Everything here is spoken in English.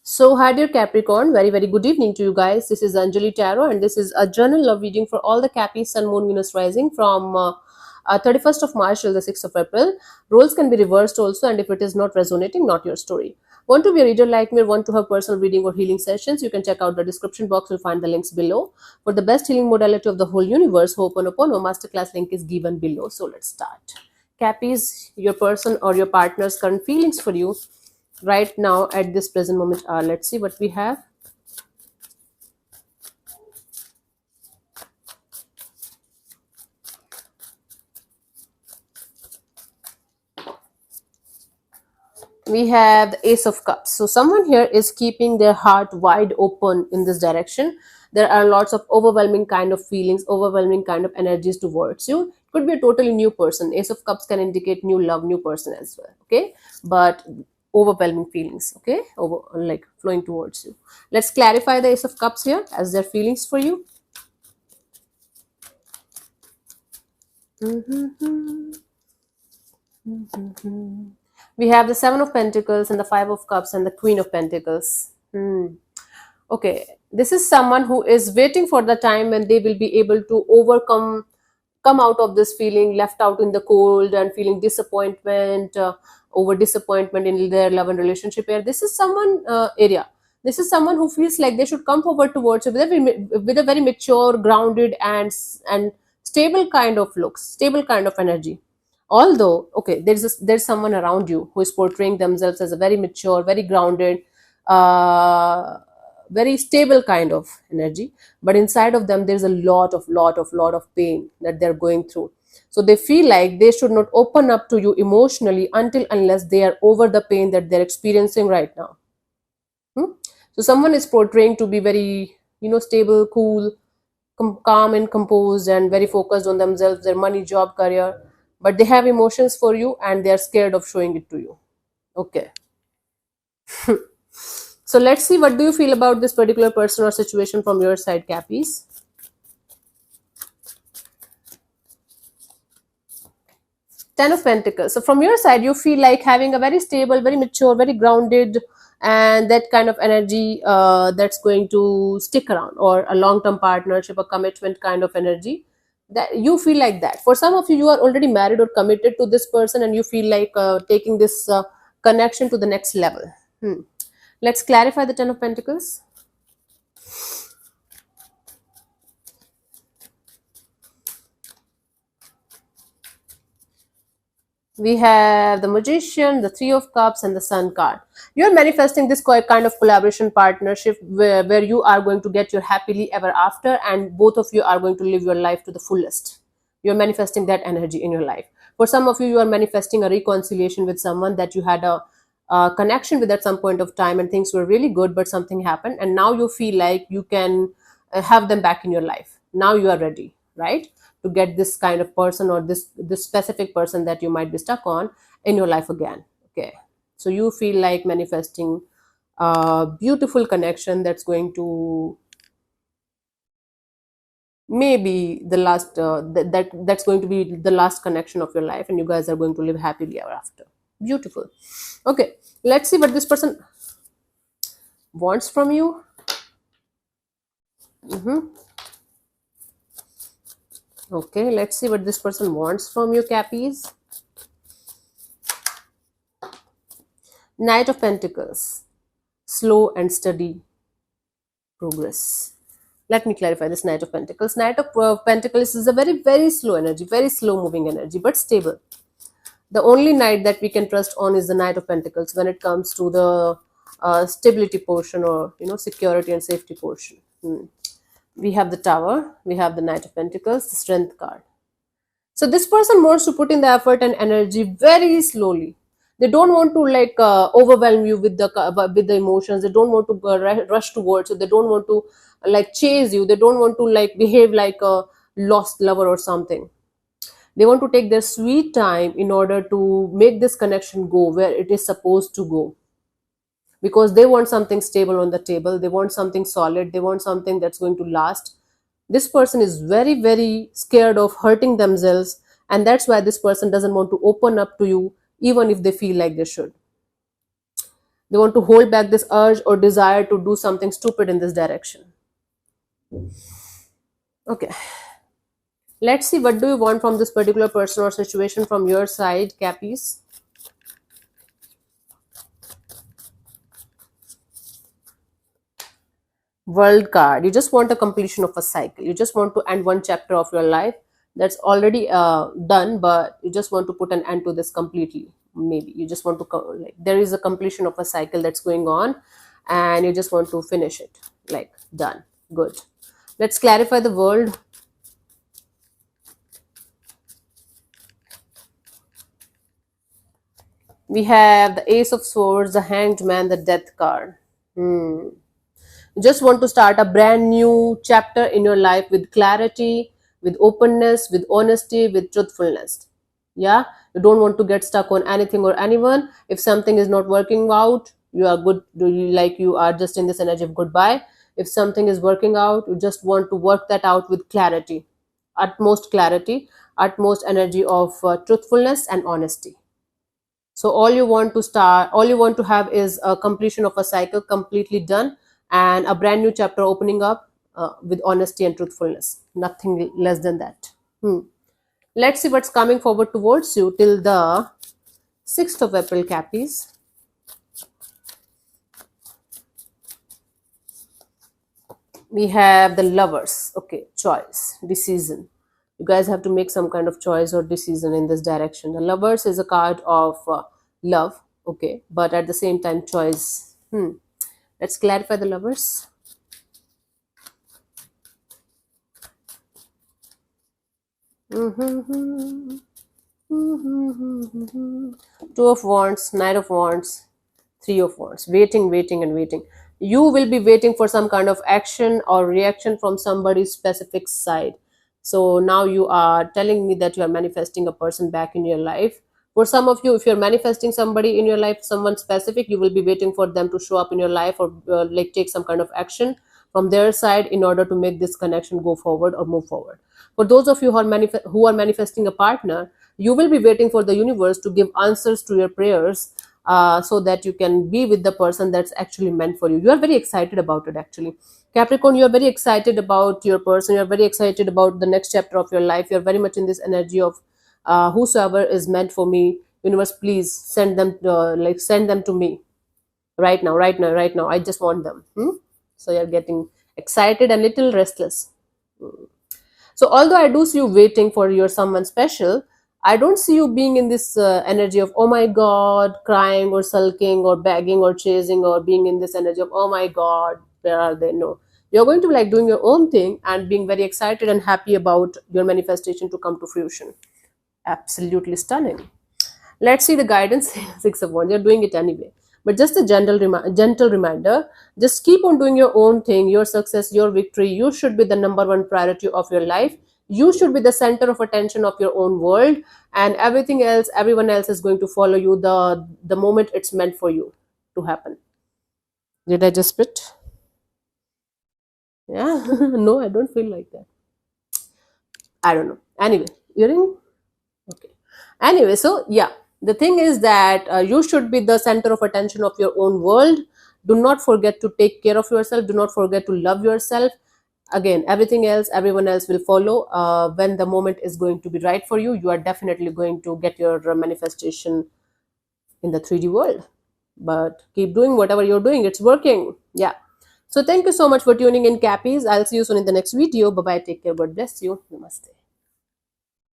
So, hi dear Capricorn, very good evening to you guys. This is Anjali Tarot, and this is a journal love reading for all the Capri Sun, Moon, Venus rising from 31st of March till the 6th of April. Roles can be reversed also, and if it is not resonating, not your story. Want to be a reader like me or want to have personal reading or healing sessions? You can check out the description box. You'll find the links below. For the best healing modality of the whole universe, Ho'oponopono masterclass link is given below. So, let's start. Cappies, your person or your partner's current feelings for you right now at this present moment are. Let's see what we have. We have the Ace of Cups. So someone here is keeping their heart wide open in this direction. There are lots of overwhelming kind of feelings, overwhelming kind of energies towards you. Could be a totally new person. Ace of Cups can indicate new love, new person as well. Okay, but overwhelming feelings. Okay, over like flowing towards you. Let's clarify the Ace of Cups here as their feelings for you. We have the Seven of Pentacles and the Five of Cups and the Queen of Pentacles. Okay, this is someone who is waiting for the time when they will be able to come out of this feeling left out in the cold and feeling disappointment, over disappointment in their love and relationship area. This is someone area. This is someone who feels like they should come forward towards you with a very mature, grounded, and stable kind of looks, stable kind of energy. Although, okay, there's someone around you who is portraying themselves as a very mature, very grounded, uh, very stable kind of energy, but inside of them there's a lot of pain that they're going through. So they feel like they should not open up to you emotionally until unless they are over the pain that they're experiencing right now. Hmm? So someone is portraying to be very, stable, cool, calm and composed and very focused on themselves, their money, job, career, but they have emotions for you and they are scared of showing it to you. Okay. So let's see, what do you feel about this particular person or situation from your side, Cappies? Ten of Pentacles. So from your side, you feel like having a very stable, very mature, very grounded, and that kind of energy that's going to stick around, or a long-term partnership, a commitment kind of energy. That you feel like that. For some of you, you are already married or committed to this person, and you feel like taking this connection to the next level. Let's clarify the Ten of Pentacles. We have the Magician, the Three of Cups, and the Sun card. You're manifesting this kind of collaboration partnership where you are going to get your happily ever after, and both of you are going to live your life to the fullest. You're manifesting that energy in your life. For some of you, you are manifesting a reconciliation with someone that you had a connection with at some point of time, and things were really good, but something happened, and now you feel like you can have them back in your life. Now you are ready, right? To get this kind of person, or this specific person that you might be stuck on in your life again. Okay, so you feel like manifesting a beautiful connection that's going to maybe the last that's going to be the last connection of your life, and you guys are going to live happily ever after. Beautiful. Okay, let's see what this person wants from you. Okay, let's see what this person wants from you, Cappies. Knight of Pentacles. Slow and steady progress. Let me clarify this Knight of Pentacles. Knight of Pentacles is a very slow energy, very slow moving energy, but stable. The only knight that we can trust on is the Knight of Pentacles when it comes to the stability portion, or security and safety portion. We have the Tower, we have the Knight of Pentacles, the Strength card. So this person wants to put in the effort and energy very slowly. They don't want to overwhelm you with the emotions. They don't want to rush towards you. They don't want to chase you. They don't want to behave like a lost lover or something. They want to take their sweet time in order to make this connection go where it is supposed to go, because they want something stable on the table. They want something solid. They want something that's going to last. This person is very scared of hurting themselves, and that's why this person doesn't want to open up to you even if they feel like they should. They want to hold back this urge or desire to do something stupid in this direction. Okay, let's see what do you want from this particular person or situation from your side, Cappies. World card. You just want a completion of a cycle. You just want to end one chapter of your life that's already done, but you just want to put an end to this completely. Maybe you just want to like there is a completion of a cycle that's going on, and you just want to finish it. Like done. Good. Let's clarify the world. We have the Ace of Swords, the Hanged Man, the Death card. Hmm. You just want to start a brand new chapter in your life with clarity, with openness, with honesty, with truthfulness. Yeah, you don't want to get stuck on anything or anyone. If something is not working out, you are good. Do you like you are just in this energy of goodbye? If something is working out, you just want to work that out with clarity, utmost energy of truthfulness and honesty. So all you want to have is a completion of a cycle completely done, and a brand new chapter opening up with honesty and truthfulness, nothing less than that. Let's see what's coming forward towards you till the 6th of April, Cappies. We have the Lovers. Okay, choice, decision. You guys have to make some kind of choice or decision in this direction. The Lovers is a card of love, okay, but at the same time choice. Let's clarify the Lovers. Two of Wands, Knight of Wands, Three of Wands. Waiting, waiting, and waiting. You will be waiting for some kind of action or reaction from somebody's specific side. So now you are telling me that you are manifesting a person back in your life. For some of you, if you're manifesting somebody in your life, someone specific, you will be waiting for them to show up in your life or like take some kind of action from their side in order to make this connection go forward or move forward. For those of you who are manifesting a partner, you will be waiting for the universe to give answers to your prayers, so that you can be with the person that's actually meant for you. You are very excited about it, actually. Capricorn, you are very excited about your person. You are very excited about the next chapter of your life. You are very much in this energy of whosoever is meant for me. Universe, please send them to me right now, right now, right now. I just want them. So you're getting excited and little restless. So although I do see you waiting for your someone special, I don't see you being in this energy of, oh my God, crying or sulking or begging or chasing, or being in this energy of, oh my God, where are they? No. You're going to be like doing your own thing and being very excited and happy about your manifestation to come to fruition. Absolutely stunning. Let's see the guidance. Six of Wands. You're doing it anyway. But just a gentle reminder, just keep on doing your own thing, your success, your victory. You should be the number one priority of your life. You should be the center of attention of your own world, and everything else, everyone else is going to follow you the moment it's meant for you to happen. Did I just spit? Yeah. No, I don't feel like that. I don't know. Anyway, you're in. Okay. Anyway, so yeah, the thing is that you should be the center of attention of your own world. Do not forget to take care of yourself. Do not forget to love yourself. Again, everything else, everyone else will follow when the moment is going to be right for you. You are definitely going to get your manifestation in the 3D world. But keep doing whatever you're doing. It's working. Yeah. So thank you so much for tuning in, Cappies. I'll see you soon in the next video. Bye bye. Take care. God bless you. Namaste.